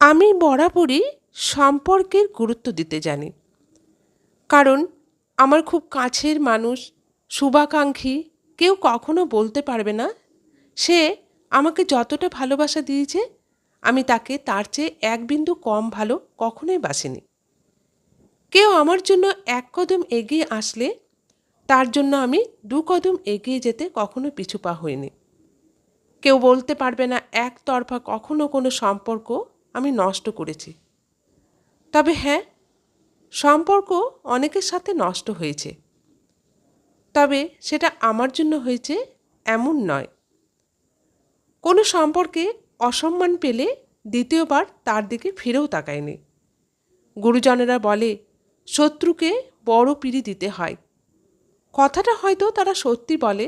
আমি বরাবরই সম্পর্কের গুরুত্ব দিতে জানি। কারণ আমার খুব কাছের মানুষ, শুভাকাঙ্ক্ষী কেউ কখনো বলতে পারবে না সে আমাকে যতটা ভালোবাসা দিয়েছে আমি তাকে তার চেয়ে এক বিন্দু কম ভালো কখনোই বাসিনি। কেউ আমার জন্য এক কদম এগিয়ে আসলে তার জন্য আমি দু কদম এগিয়ে যেতে কখনো পিছু পা হইনি। কেউ বলতে পারবে না একতরফা কখনো কোনো সম্পর্ক আমি নষ্ট করেছি। তবে হ্যাঁ, সম্পর্ক অনেকের সাথে নষ্ট হয়েছে, তবে সেটা আমার জন্য হয়েছে এমন নয়। কোনো সম্পর্কে অসম্মান পেলে দ্বিতীয়বার তার দিকে ফিরেও তাকায়নি। গুরুজনেরা বলে শত্রুকে বড় পিড়ি দিতে হয়। কথাটা হয়তো তারা সত্যি বলে,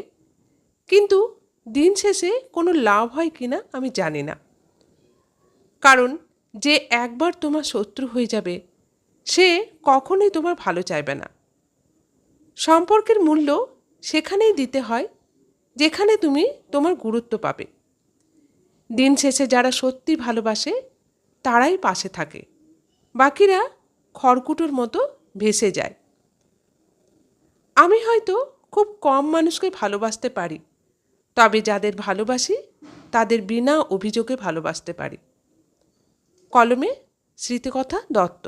কিন্তু দিন শেষে কোনো লাভ হয় কিনা আমি জানি না। কারণ যে একবার তোমার শত্রু হয়ে যাবে সে কখনোই তোমার ভালো চাইবে না। সম্পর্কের মূল্য সেখানেই দিতে হয় যেখানে তুমি তোমার গুরুত্ব পাবে। দিন শেষে যারা সত্যি ভালোবাসে তারাই পাশে থাকে, বাকিরা খড়কুটোর মতো ভেসে যায়। আমি হয়তো খুব কম মানুষকে ভালোবাসতে পারি, তবে যাদের ভালোবাসি তাদের বিনা অভিযোগে ভালোবাসতে পারি। কলমে স্মৃতিকথা দত্ত।